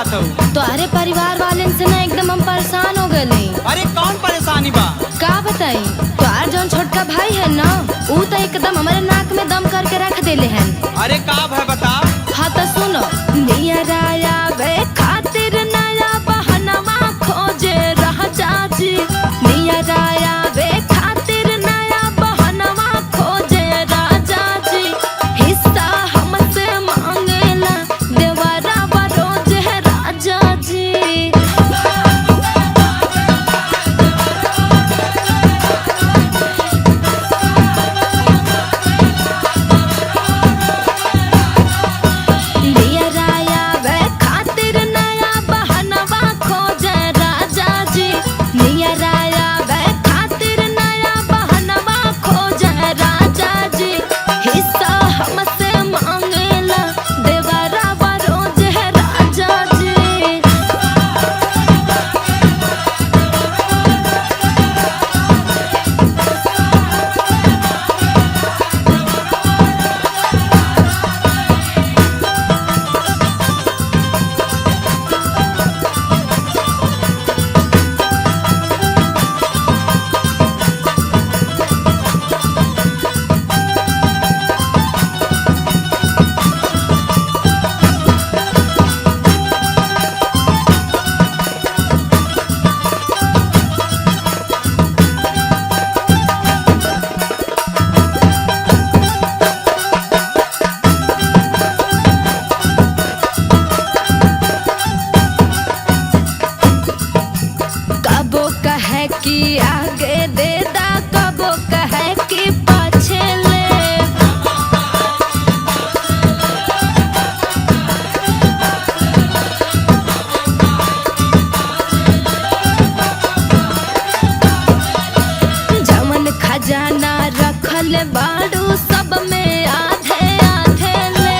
जात हो? तुम्हारे परिवार वाले से ना एकदम हम परेशान हो गए। अरे कौन परेशानी बा? का बताई, तुम्हार जौन छोटका भाई है ना, ऊ तो एकदम हमारे नाक में दम करके रख देले हैं। अरे का भय बता? हाँ तो सुनो, नियराया वे खातिर नया बहनवा खोजे रह चाची। नियराया वे खातिर नया बहनवा खोजे रह चाची। हिस्सा हमसे मांगेला देवरा बरोज है राजा जी। कबो कहे कि आगे दे दा, कबो कहे कि पाछे ले। जमन खजाना रखल बाड़ू सब में आधे आधे ले।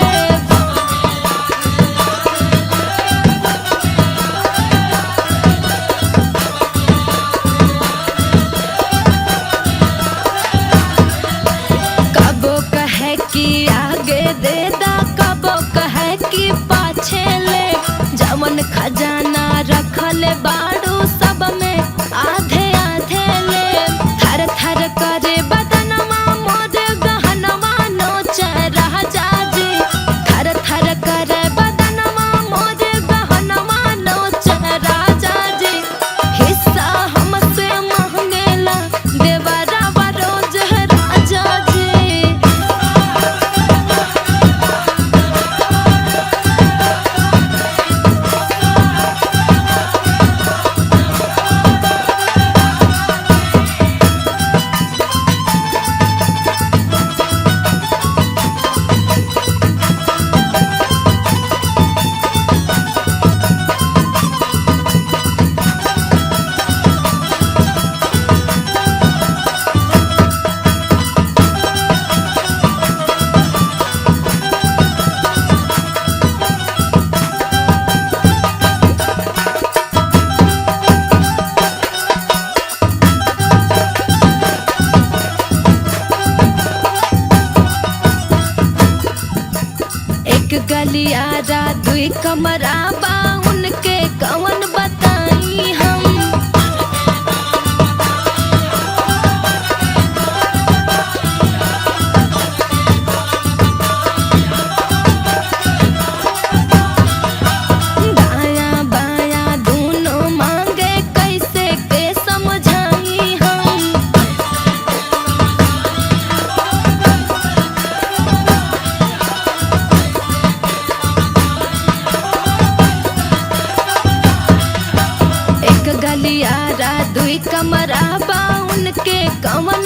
कबो कहे कि आगे दे दा, कबो कहे कि पाछे ले। जमन खजाना रखल बाड़ू सब में आधे आधे ले। थर थर करे बदनवा मोर गहनवा नोच रह जाजी। थर थर करे बदनवा मोर गहनवा नोच रह जाजी। हिस्सा हमसे मांगेला देवरा बरोज है राजा जी। एक गलियारा दुई कमरा बा, उनके कवन बताई हम। दाया बाया दोनों मांगे कैसे के समझाई हम। एक गलियारा दुई कमरा बा, उनके कवन